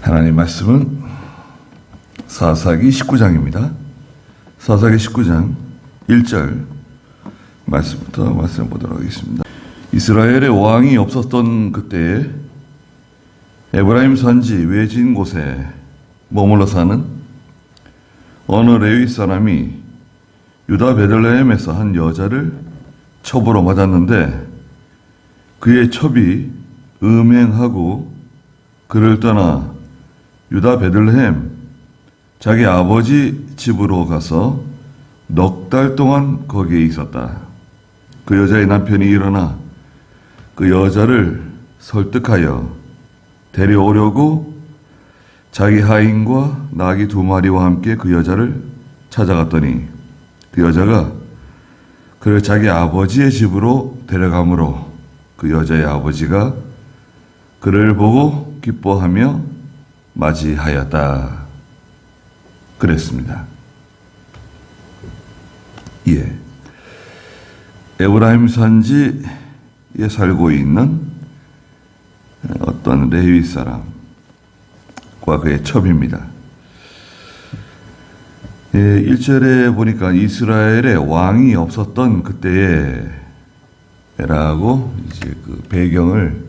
하나님 말씀은 사사기 19장입니다. 사사기 19장 1절 말씀부터 말씀해 보도록 하겠습니다. 이스라엘의 왕이 없었던 그때에 에브라임 산지 외진 곳에 머물러 사는 어느 레위 사람이 유다 베들레헴에서 한 여자를 첩으로 맞았는데 그의 첩이 음행하고 그를 떠나 유다 베들레헴 자기 아버지 집으로 가서 넉 달 동안 거기에 있었다. 그 여자의 남편이 일어나 그 여자를 설득하여 데려오려고 자기 하인과 나귀 2마리와 함께 그 여자를 찾아갔더니 그 여자가 그를 자기 아버지의 집으로 데려가므로 그 여자의 아버지가 그를 보고 기뻐하며 맞이하였다. 그랬습니다. 예. 에브라임 산지에 살고 있는 어떤 레위 사람과 그의 첩입니다. 예, 1절에 보니까 이스라엘의 왕이 없었던 그때에 라고 이제 그 배경을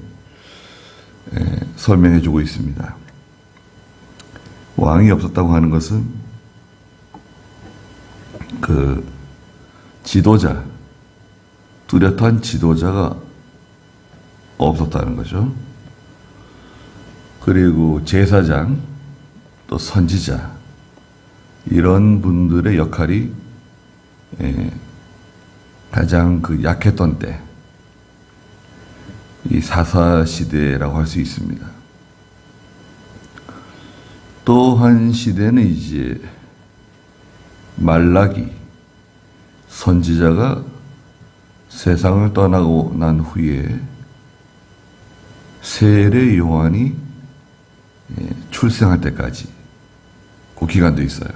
설명해 주고 있습니다. 왕이 없었다고 하는 것은 그 지도자, 뚜렷한 지도자가 없었다는 거죠. 그리고 제사장, 또 선지자, 이런 분들의 역할이 가장 그 약했던 때, 이 사사 시대라고 할 수 있습니다. 또 한 시대는 이제 말라기 선지자가 세상을 떠나고 난 후에 세례 요한이 출생할 때까지 그 기간도 있어요.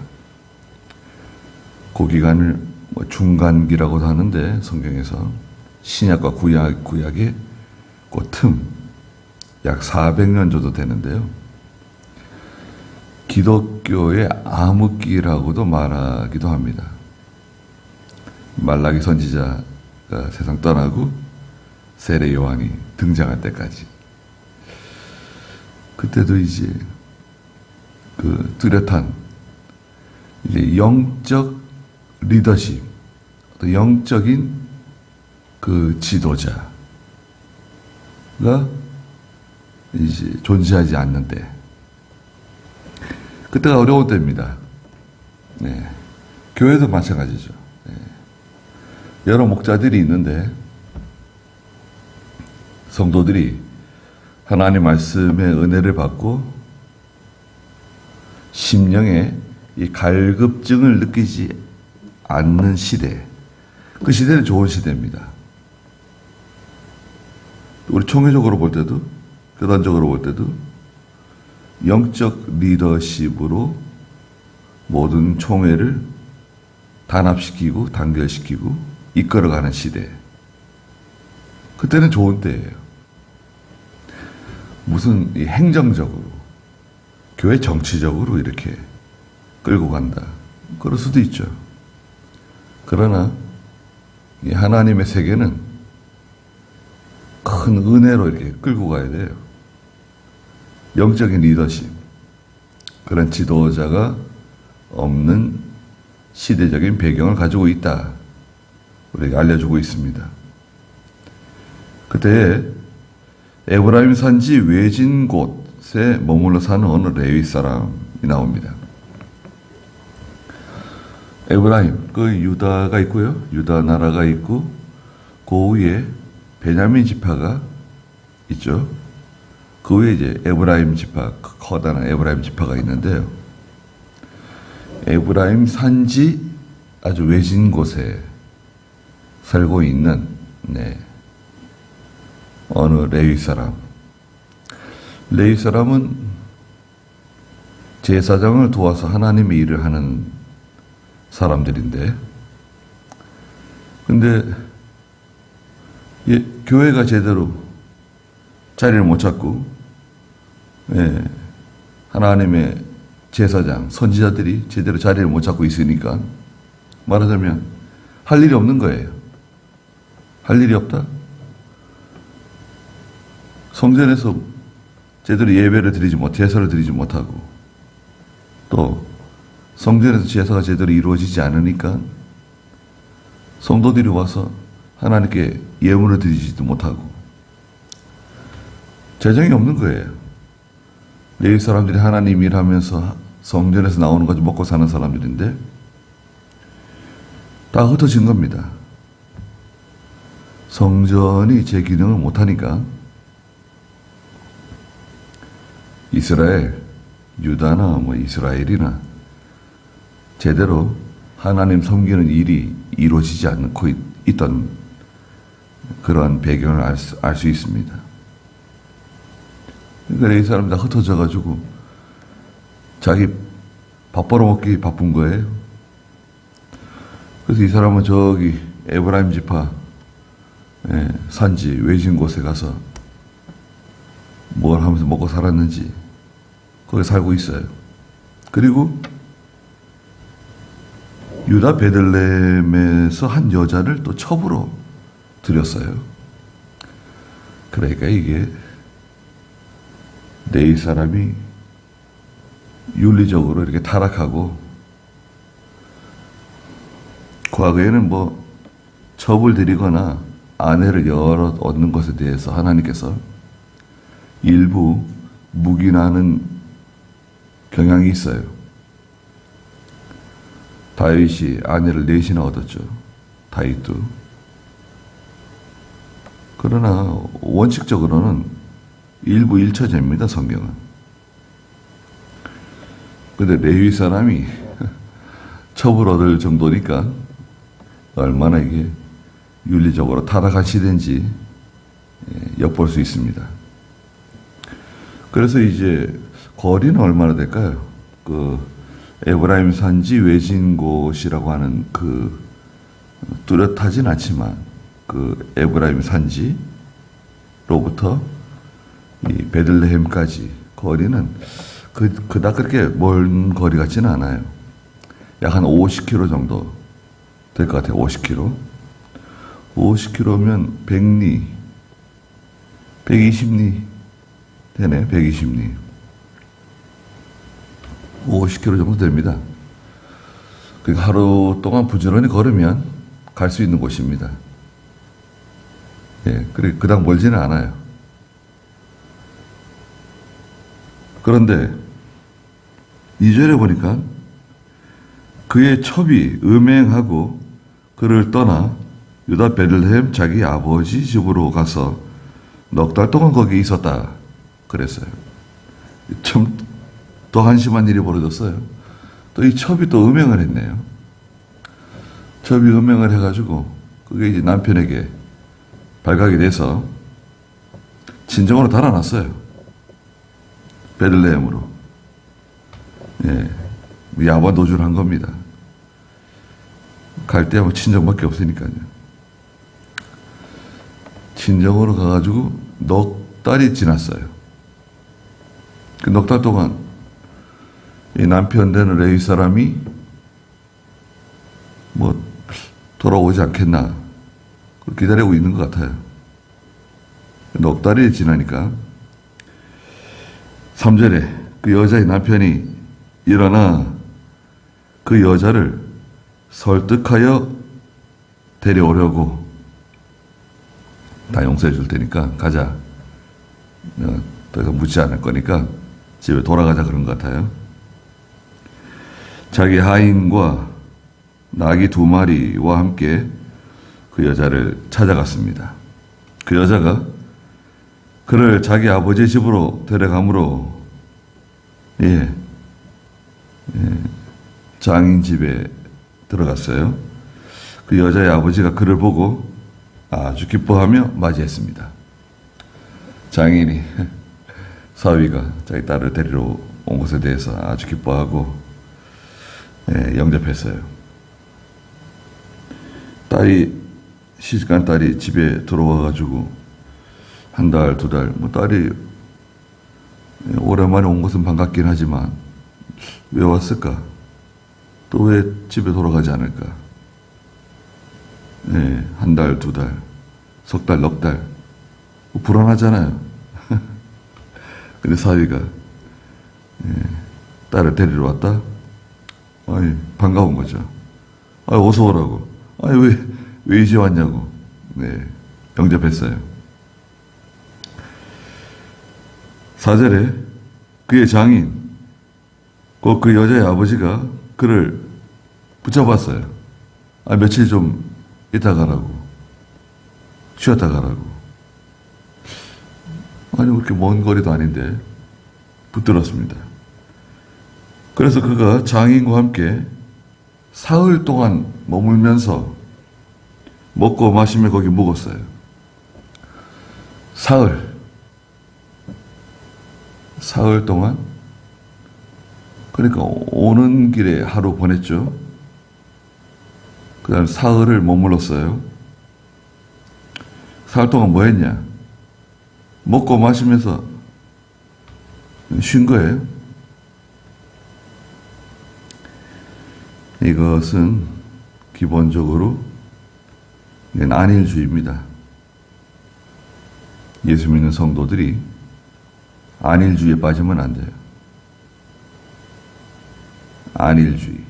그 기간을 중간기라고도 하는데 성경에서 신약과 구약의 그 틈 약 400년 정도 되는데요. 기독교의 암흑기라고도 말하기도 합니다. 말라기 선지자가 세상 떠나고 세례 요한이 등장할 때까지. 그때도 이제 그 뚜렷한 이제 영적 리더십, 영적인 그 지도자가 이제 존재하지 않는데, 그때가 어려운 때입니다. 네. 교회도 마찬가지죠. 네. 여러 목자들이 있는데 성도들이 하나님 말씀의 은혜를 받고 심령에 이 갈급증을 느끼지 않는 시대, 그 시대는 좋은 시대입니다. 우리 총회적으로 볼 때도, 교단적으로 볼 때도 영적 리더십으로 모든 총회를 단합시키고 단결시키고 이끌어가는 시대. 그때는 좋은 때예요. 무슨 행정적으로, 교회 정치적으로 이렇게 끌고 간다. 그럴 수도 있죠. 그러나 이 하나님의 세계는 큰 은혜로 이렇게 끌고 가야 돼요. 영적인 리더십, 그런 지도자가 없는 시대적인 배경을 가지고 있다. 우리에게 알려주고 있습니다. 그때 에브라임 산지 외진 곳에 머물러 사는 어느 레위 사람이 나옵니다. 에브라임, 그 유다가 있고요. 유다 나라가 있고 그 위에 베냐민 지파가 있죠. 그 위에 이제 에브라임 지파, 커다란 에브라임 지파가 있는데요. 에브라임 산지 아주 외진 곳에 살고 있는 어느 레위 사람. 레위 사람은 제사장을 도와서 하나님의 일을 하는 사람들인데, 근데 교회가 제대로 자리를 못 찾고 하나님의 제사장, 선지자들이 제대로 자리를 못 잡고 있으니까 말하자면 할 일이 없는 거예요. 할 일이 없다? 성전에서 제대로 예배를 드리지 제사를 드리지 못하고 또 성전에서 제사가 제대로 이루어지지 않으니까 성도들이 와서 하나님께 예물을 드리지도 못하고 재정이 없는 거예요. 레위 사람들이 하나님 일하면서 성전에서 나오는 거 먹고 사는 사람들인데 다 흩어진 겁니다. 성전이 제 기능을 못하니까 이스라엘, 유다나 이스라엘이나 제대로 하나님 섬기는 일이 이루어지지 않고 있던 그러한 배경을 알 수 있습니다. 그러니까 이 사람이 다 흩어져가지고 자기 밥 벌어먹기 바쁜 거예요. 그래서 이 사람은 저기 에브라임 지파 산지 외진 곳에 가서 뭘 하면서 먹고 살았는지 거기 살고 있어요. 그리고 유다 베들레헴에서 한 여자를 또 첩으로 들였어요. 그러니까 이게 레위 사람이 윤리적으로 이렇게 타락하고 과거에는 첩을 들이거나 아내를 여러 얻는 것에 대해서 하나님께서 일부 묵인하는 경향이 있어요. 다윗이 아내를 넷이나 얻었죠. 다윗도. 그러나 원칙적으로는 일부 일처제입니다. 성경은. 근데 레위 사람이 첩을 얻을 정도니까 얼마나 이게 윤리적으로 타락한 시대인지 엿볼 수 있습니다. 그래서 이제 거리는 얼마나 될까요? 에브라임 산지 외진 곳이라고 하는 뚜렷하진 않지만 에브라임 산지로부터 이 베들레헴까지 거리는 그닥 그렇게 먼 거리 같지는 않아요. 약 한 50km 정도 될 것 같아요. 50km. 50km면 100리, 120리 되네. 120리. 50km 정도 됩니다. 그러니까 하루 동안 부지런히 걸으면 갈 수 있는 곳입니다. 예, 그닥 멀지는 않아요. 그런데 2절에 보니까 그의 첩이 음행하고 그를 떠나 유다 베들레헴 자기 아버지 집으로 가서 넉 달 동안 거기 있었다 그랬어요. 참 더 한심한 일이 벌어졌어요. 또 이 첩이 또 음행을 했네요. 첩이 음행을 해가지고 그게 이제 남편에게 발각이 돼서 친정으로 달아났어요. 베들레헴으로. 예, 야반 도주를 한 겁니다. 갈 때 친정밖에 없으니까요. 친정으로 가가지고 넉 달이 지났어요. 그 넉 달 동안 이 남편 되는 레위 사람이 돌아오지 않겠나 기다리고 있는 것 같아요. 넉 달이 지나니까 3절에 그 여자의 남편이 일어나 그 여자를 설득하여 데려오려고 다 용서해 줄 테니까 가자. 더 이상 묻지 않을 거니까 집에 돌아가자 그런 것 같아요. 자기 하인과 나귀 2마리와 함께 그 여자를 찾아갔습니다. 그 여자가 그를 자기 아버지의 집으로 데려가므로 장인 집에 들어갔어요. 그 여자의 아버지가 그를 보고 아주 기뻐하며 맞이했습니다. 장인이 사위가 자기 딸을 데리러 온 것에 대해서 아주 기뻐하고 영접했어요. 시집간 딸이 집에 들어와가지고 한 달, 2달, 딸이 오랜만에 온 것은 반갑긴 하지만 왜 왔을까? 또 왜 집에 돌아가지 않을까? 한 달, 두 달, 석 달, 넉 달. 불안하잖아요. 근데 사위가 딸을 데리러 왔다? 아니, 반가운 거죠. 어서 오라고. 왜 이제 왔냐고. 영접했어요. 4절에 그의 장인, 꼭 그 여자의 아버지가 그를 붙잡았어요. 며칠 좀 있다 가라고. 쉬었다 가라고. 그렇게 먼 거리도 아닌데 붙들었습니다. 그래서 그가 장인과 함께 사흘 동안 머물면서 먹고 마시며 거기 묵었어요. 사흘 동안. 그러니까 오는 길에 하루 보냈죠. 그 다음 사흘을 머물렀어요. 사흘 동안 뭐 했냐? 먹고 마시면서 쉰 거예요. 이것은 기본적으로 안일주의입니다. 예수 믿는 성도들이 안일주의에 빠지면 안 돼요. 안일주의,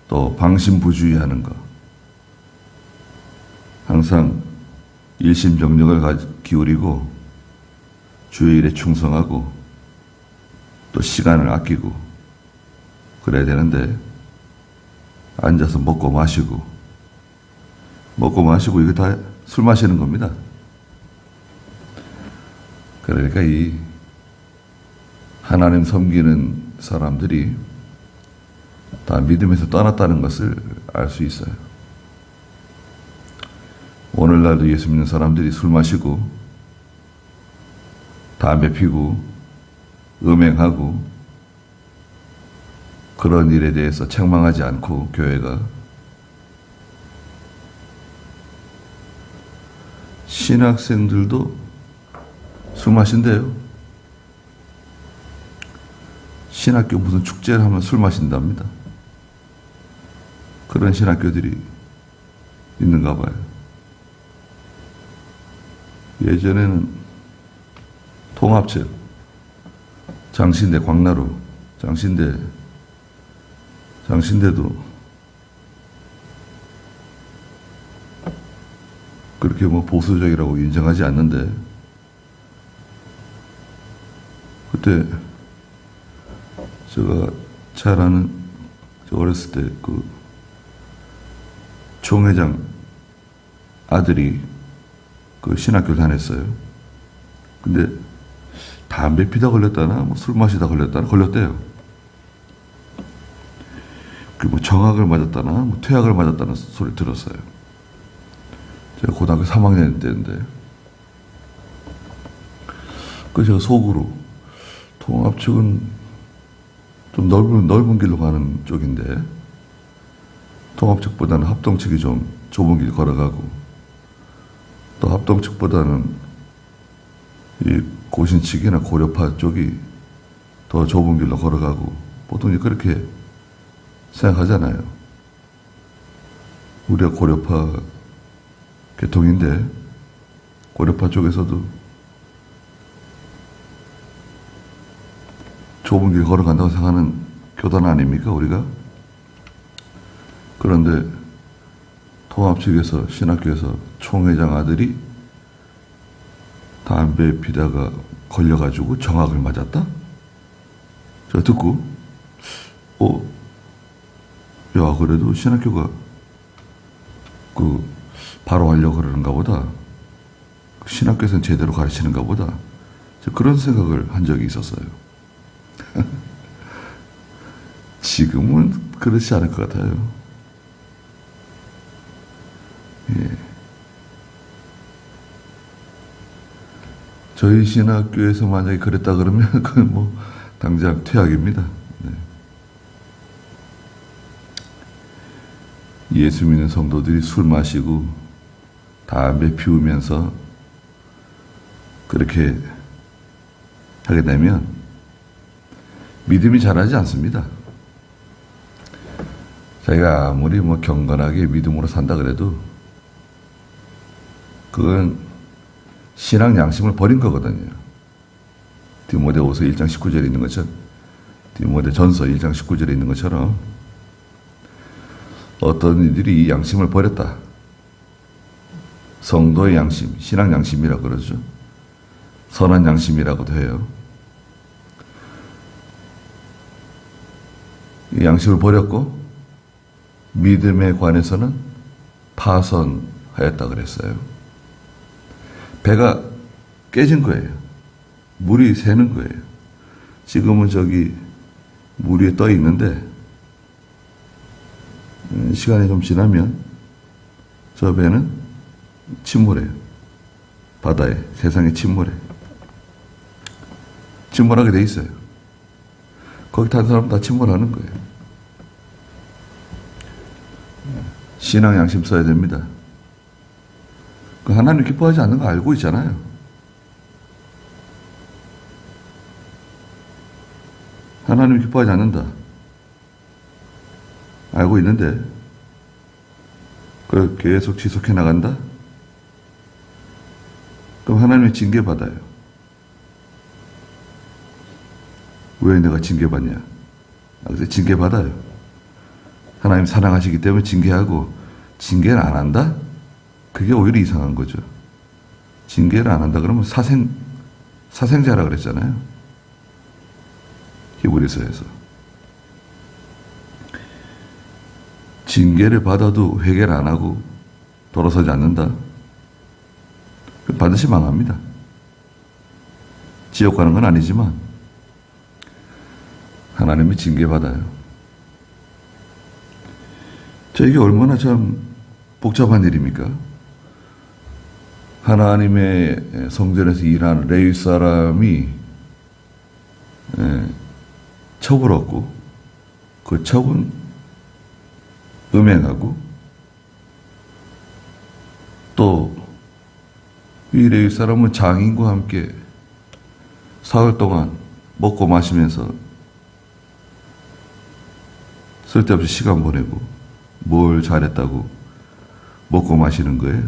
또 방심부주의하는 거. 항상 일심정력을 기울이고 주의 일에 충성하고 또 시간을 아끼고 그래야 되는데 앉아서 먹고 마시고 이거 다 술 마시는 겁니다. 그러니까 이 하나님 섬기는 사람들이 다 믿음에서 떠났다는 것을 알 수 있어요. 오늘날도 예수 믿는 사람들이 술 마시고 담배 피고 음행하고 그런 일에 대해서 책망하지 않고 교회가 신학생들도 술 마신대요. 신학교 무슨 축제를 하면 술 마신답니다. 그런 신학교들이 있는가 봐요. 예전에는 통합책, 장신대, 광나루, 장신대도 그렇게 보수적이라고 인정하지 않는데, 그때 제가 잘 아는, 어렸을 때 그 총회장 아들이 그 신학교를 다녔어요. 근데 담배 피다 걸렸다나 술 마시다 걸렸대요. 그 정학을 맞았다나 퇴학을 맞았다는 소리 들었어요. 제가 고등학교 3학년 때인데, 그래서 제가 속으로 통합 측은 좀 넓은 길로 가는 쪽인데, 통합 측보다는 합동 측이 좀 좁은 길 걸어가고, 또 합동 측보다는 이 고신 측이나 고려파 쪽이 더 좁은 길로 걸어가고, 보통 그렇게 생각하잖아요. 우리가 고려파 계통인데 고려파 쪽에서도 좁은 길 걸어간다고 생각하는 교단 아닙니까, 우리가? 그런데 통합 측에서, 신학교에서 총회장 아들이 담배 피다가 걸려가지고 정학을 맞았다? 제가 듣고, 야, 그래도 신학교가 바로 하려고 그러는가 보다. 신학교에서는 제대로 가르치는가 보다. 그런 생각을 한 적이 있었어요. 지금은 그렇지 않을 것 같아요. 예. 저희 신학교에서 만약에 그랬다 그러면 그건 당장 퇴학입니다. 네. 예수 믿는 성도들이 술 마시고 담배 피우면서 그렇게 하게 되면 믿음이 자라지 않습니다. 자기가 아무리 경건하게 믿음으로 산다 그래도 그건 신앙 양심을 버린 거거든요. 디모데후서 1장 19절에 있는 것처럼, 디모데전서 1장 19절에 있는 것처럼 어떤 이들이 이 양심을 버렸다. 성도의 양심, 신앙 양심이라고 그러죠. 선한 양심이라고도 해요. 이 양심을 버렸고 믿음에 관해서는 파선하였다 그랬어요. 배가 깨진 거예요. 물이 새는 거예요. 지금은 물 위에 떠 있는데 시간이 좀 지나면 저 배는 침몰해요. 바다에, 세상에 침몰해. 침몰하게 돼 있어요. 거기 탄 사람 다 침몰하는 거예요. 신앙 양심 써야 됩니다. 하나님 기뻐하지 않는 거 알고 있잖아요. 하나님 기뻐하지 않는다. 알고 있는데 그걸 계속 지속해 나간다? 그럼 하나님의 징계받아요. 왜 내가 징계받냐? 그래서 징계받아요. 하나님 사랑하시기 때문에 징계하고 징계를 안 한다? 그게 오히려 이상한 거죠. 징계를 안 한다 그러면 사생자라 그랬잖아요. 히브리서에서. 징계를 받아도 회개를 안 하고 돌아서지 않는다? 반드시 망합니다. 지옥 가는 건 아니지만 하나님이 징계받아요. 이게 얼마나 참 복잡한 일입니까? 하나님의 성전에서 일하는 레위 사람이 첩을 얻고 그 첩은 음행하고 또 이 레위 사람은 장인과 함께 사흘 동안 먹고 마시면서 쓸데없이 시간 보내고 뭘 잘했다고 먹고 마시는 거예요.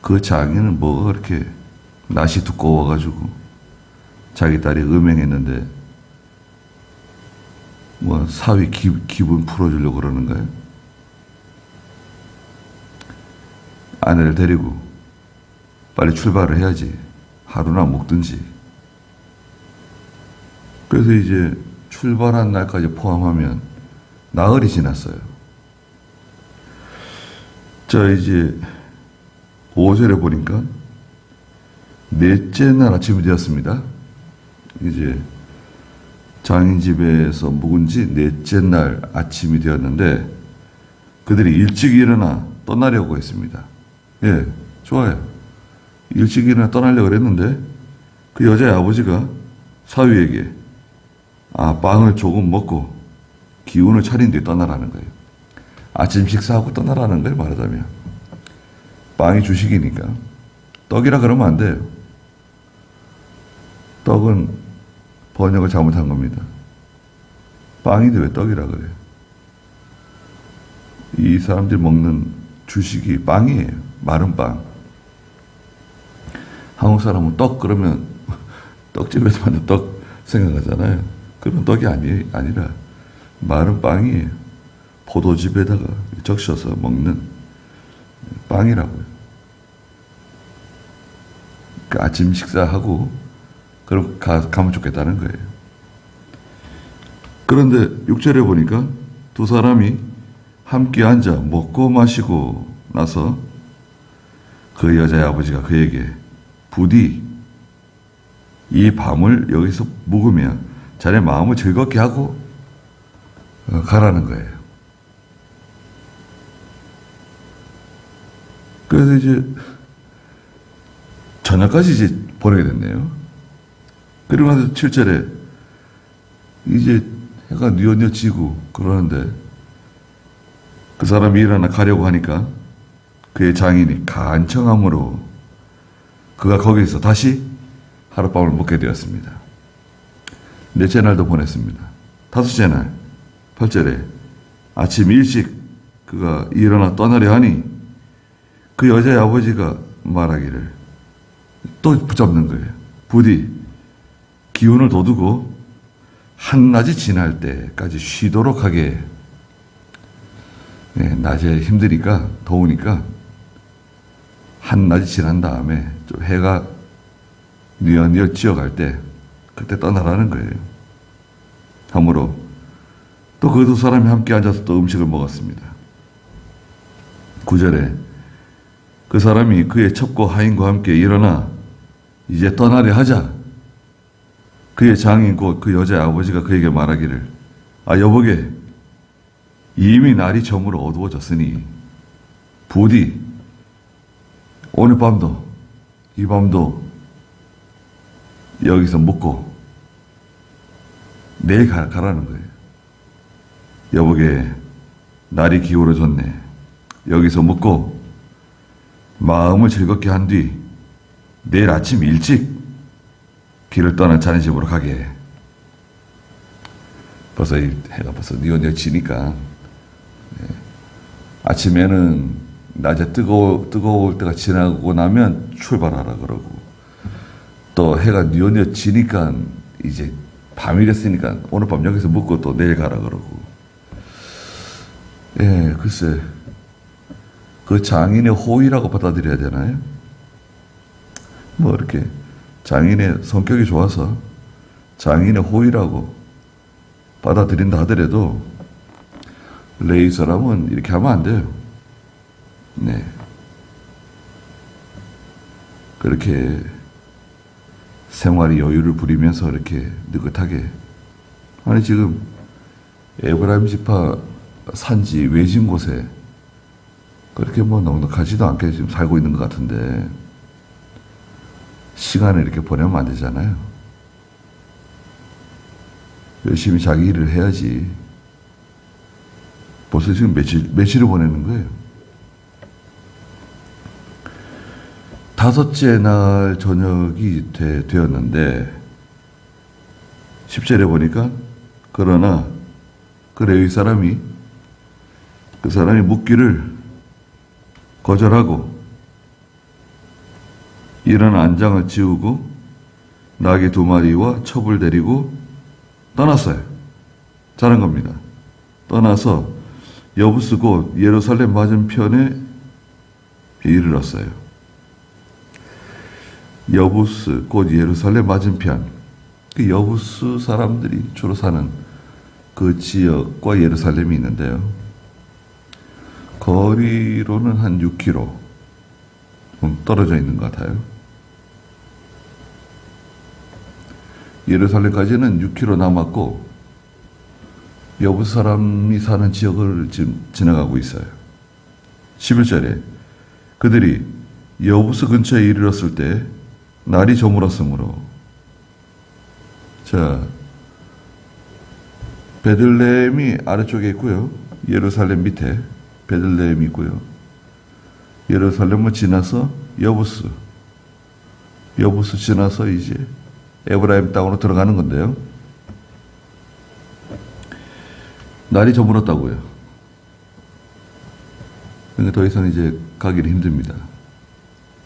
그 장인은 뭐가 그렇게 낯이 두꺼워가지고 자기 딸이 음행했는데 사위 기분 풀어주려고 그러는 거예요. 아내를 데리고 빨리 출발을 해야지. 하루나 묵든지. 그래서 이제 출발한 날까지 포함하면 나흘이 지났어요. 이제 5절에 보니까 넷째 날 아침이 되었습니다. 이제 장인 집에서 묵은 지 넷째 날 아침이 되었는데 그들이 일찍 일어나 떠나려고 했습니다. 예, 좋아요. 일찍 일어나 떠나려고 그랬는데 그 여자의 아버지가 사위에게 빵을 조금 먹고 기운을 차린 뒤에 떠나라는 거예요. 아침 식사하고 떠나라는 거예요, 말하자면. 빵이 주식이니까. 떡이라 그러면 안 돼요. 떡은 번역을 잘못한 겁니다. 빵인데 왜 떡이라 그래요? 이 사람들이 먹는 주식이 빵이에요. 마른 빵. 한국 사람은 떡 그러면 떡집에서 만든 떡 생각하잖아요. 그런 떡이 아니라 마른 빵이에요. 포도즙에다가 적셔서 먹는 빵이라고요. 그러니까 아침 식사하고 그럼 가면 좋겠다는 거예요. 그런데 6절에 보니까 두 사람이 함께 앉아 먹고 마시고 나서 그 여자의 아버지가 그에게 부디 이 밤을 여기서 묵으면 자네 마음을 즐겁게 하고 가라는 거예요. 그래서 이제 저녁까지 이제 보내게 됐네요. 그리고 나서 7절에 이제 해가 뉘어뉘어지고 그러는데 그 사람이 일어나 가려고 하니까 그의 장인이 간청함으로 그가 거기서 다시 하룻밤을 묵게 되었습니다. 넷째 날도 보냈습니다. 다섯째 날 8절에 아침 일찍 그가 일어나 떠나려 하니 그 여자의 아버지가 말하기를, 또 붙잡는 거예요. 부디 기운을 돋우고 한낮이 지날 때까지 쉬도록 하게. 네, 낮에 힘드니까, 더우니까 한낮이 지난 다음에 좀 해가 뉘엿뉘엿 지어갈 때 그때 떠나라는 거예요. 하므로 또 그 두 사람이 함께 앉아서 또 음식을 먹었습니다. 9절에 그 사람이 그의 첩과 하인과 함께 일어나 이제 떠나려 하자. 그의 장인 곧 그 여자의 아버지가 그에게 말하기를, 여보게, 이미 날이 저물어 어두워졌으니 부디 오늘 밤도 이 밤도 여기서 묵고 내일 가라는 거예요. 여보게, 날이 기울어졌네. 여기서 묵고 마음을 즐겁게 한 뒤 내일 아침 일찍 길을 떠나 자네 집으로 가게. 벌써 이 해가 벌써 뉘엿뉘엿 지니까, 아침에는 낮에 뜨거울 때가 지나고 나면 출발하라 그러고, 또 해가 뉘엿뉘엿 지니까 이제 밤이 됐으니까 오늘 밤 여기서 묵고 또 내일 가라 그러고. 글쎄, 그 장인의 호의라고 받아들여야 되나요? 뭐 이렇게 장인의 성격이 좋아서 장인의 호의라고 받아들인다 하더라도 레위 사람은 이렇게 하면 안 돼요. 네. 그렇게 생활의 여유를 부리면서 이렇게 느긋하게. 아니, 지금 에브라임 지파 산지 외진 곳에 그렇게 뭐 넉넉하지도 않게 지금 살고 있는 것 같은데 시간을 이렇게 보내면 안 되잖아요. 열심히 자기 일을 해야지. 벌써 지금 며칠을 보내는 거예요. 다섯째 날 저녁이 되었는데 10절에 보니까 그러나 그 레위 사람이 그 사람이 묵기를 거절하고 일어나 안장을 지우고 나귀 2마리와 첩을 데리고 떠났어요. 자는 겁니다. 떠나서 여부스 곧 예루살렘 맞은편에 이르렀어요. 여부스 곧 예루살렘 맞은편. 그 여부스 사람들이 주로 사는 그 지역과 예루살렘이 있는데요. 거리로는 한 6km 좀 떨어져 있는 것 같아요. 예루살렘까지는 6km 남았고 여부스 사람이 사는 지역을 지금 지나가고 있어요. 11절에 그들이 여부스 근처에 이르렀을 때 날이 저물었으므로, 자, 베들레헴이 아래쪽에 있고요. 예루살렘 밑에 베들레헴이 있고요. 예루살렘을 지나서 여부스 지나서 이제 에브라임 땅으로 들어가는 건데요. 날이 저물었다고요. 그러니까 더 이상 이제 가기는 힘듭니다.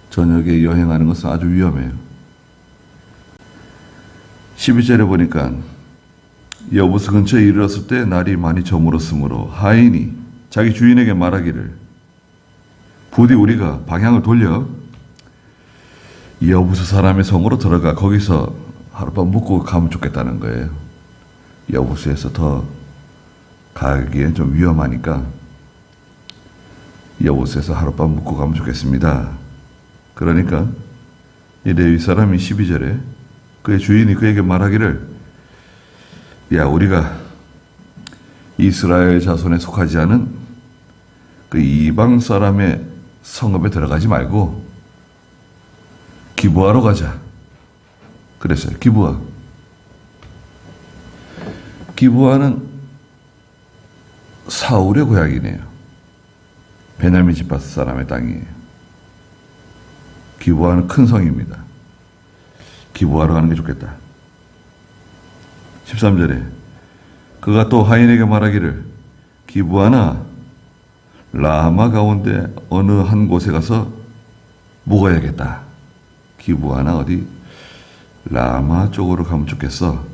저녁에 여행하는 것은 아주 위험해요. 12절에 보니까 여부스 근처에 이르렀을 때 날이 많이 저물었으므로 하인이 자기 주인에게 말하기를, 부디 우리가 방향을 돌려 여부스 사람의 성으로 들어가 거기서 하룻밤 묵고 가면 좋겠다는 거예요. 여부스에서 더 가기엔 좀 위험하니까 여부스에서 하룻밤 묵고 가면 좋겠습니다. 그러니까 이 레위 사람이 12절에 그의 주인이 그에게 말하기를, 야, 우리가 이스라엘 자손에 속하지 않은 그 이방 사람의 성읍에 들어가지 말고 기브아로 가자. 그랬어요. 기브아는 사울의 고향이네요. 베냐민 지파 사람의 땅이에요. 기브아는 큰 성입니다. 기브아로 가는 게 좋겠다. 13절에 그가 또 하인에게 말하기를 기브아나 라마 가운데 어느 한 곳에 가서 묵어야겠다. 기브아나 어디 라마 쪽으로 가면 좋겠어.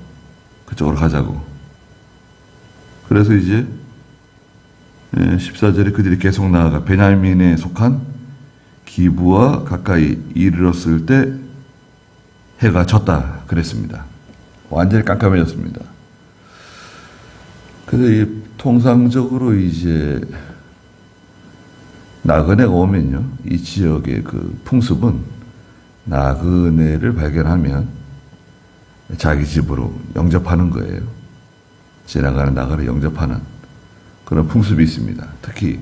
그쪽으로 가자고. 그래서 이제 14절에 그들이 계속 나아가 베냐민에 속한 기브아 가까이 이르렀을 때 해가 졌다 그랬습니다. 완전히 깜깜해졌습니다. 그래서 통상적으로 이제 나그네가 오면요, 이 지역의 그 풍습은 나그네를 발견하면 자기 집으로 영접하는 거예요. 지나가는 나그네 영접하는 그런 풍습이 있습니다. 특히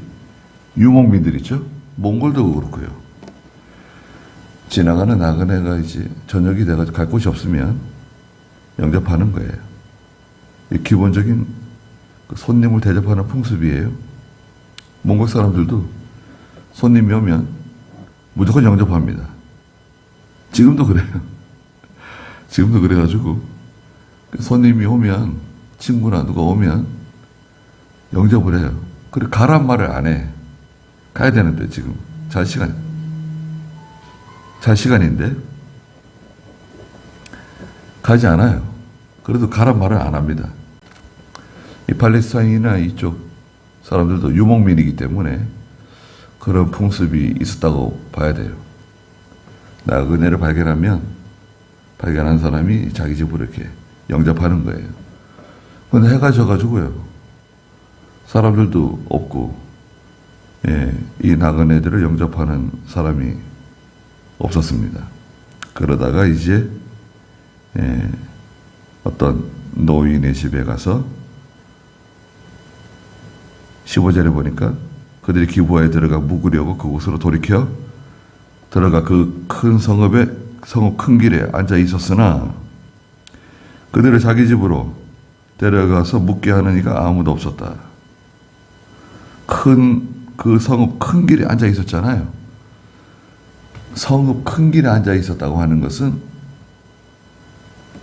유목민들 있죠? 몽골도 그렇고요. 지나가는 나그네가 이제 저녁이 돼가지고 갈 곳이 없으면 영접하는 거예요. 이 기본적인 손님을 대접하는 풍습이에요. 몽골 사람들도 손님이 오면 무조건 영접합니다. 지금도 그래요. 지금도 그래가지고 손님이 오면 친구나 누가 오면 영접을 해요. 그리고 가란 말을 안 해. 가야 되는데 지금 잘 시간인데 가지 않아요. 그래도 가란 말을 안 합니다. 이 팔레스타인이나 이쪽 사람들도 유목민이기 때문에 그런 풍습이 있었다고 봐야 돼요. 나그네를 발견한 사람이 자기 집으로 이렇게 영접하는 거예요. 근데 해가 져가지고요, 사람들도 없고, 이 나그네들을 영접하는 사람이 없었습니다. 그러다가 이제 어떤 노인의 집에 가서 15절에 보니까 그들이 기브아에 들어가 묵으려고 그곳으로 돌이켜 들어가 그 큰 성읍 큰 길에 앉아 있었으나 그들을 자기 집으로 데려가서 묵게 하는 이가 아무도 없었다. 그 성읍 큰 길에 앉아 있었잖아요. 성읍 큰 길에 앉아 있었다고 하는 것은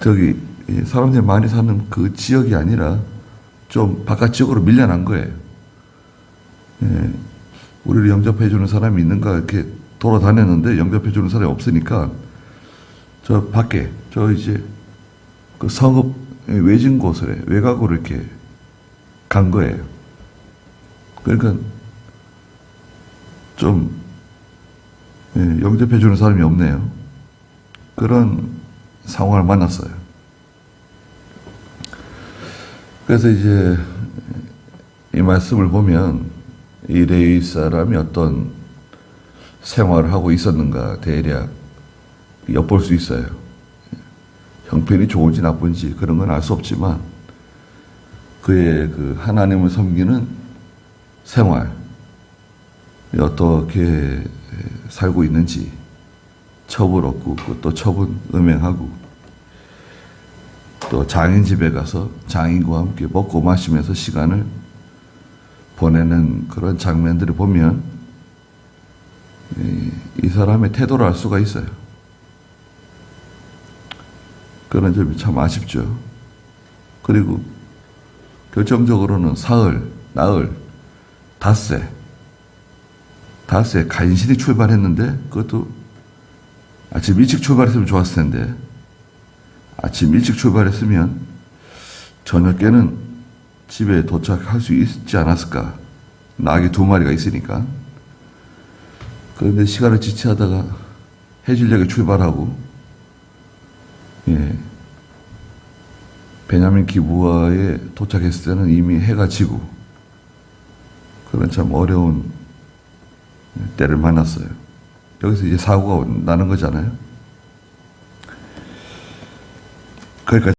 저기 사람들이 많이 사는 그 지역이 아니라 좀 바깥 지역으로 밀려난 거예요. 우리를 영접해주는 사람이 있는가 이렇게 돌아다녔는데 영접해주는 사람이 없으니까 저 밖에 이제 그 성읍 외진 곳에 외곽으로 이렇게 간 거예요. 그러니까 좀 영접해주는 사람이 없네요. 그런 상황을 만났어요. 그래서 이제 이 말씀을 보면 이 레위 사람이 어떤 생활을 하고 있었는가 대략 엿볼 수 있어요. 형편이 좋은지 나쁜지 그런 건 알 수 없지만 그의 그 하나님을 섬기는 생활, 어떻게 살고 있는지 첩을 얻고 또 첩은 음행하고 또 장인 집에 가서 장인과 함께 먹고 마시면서 시간을 보내는 그런 장면들을 보면 이 사람의 태도를 알 수가 있어요. 그런 점이 참 아쉽죠. 그리고 결정적으로는 사흘, 나흘, 닷새 간신히 출발했는데 그것도 아침 일찍 출발했으면 좋았을 텐데 아침 일찍 출발했으면 저녁에는 집에 도착할 수 있지 않았을까. 낙이 2마리가 있으니까. 그런데 시간을 지체하다가 해질녘에 출발하고 베냐민 기브아에 도착했을 때는 이미 해가 지고 그런 참 어려운 때를 만났어요. 여기서 이제 사고가 나는 거잖아요. 그러니까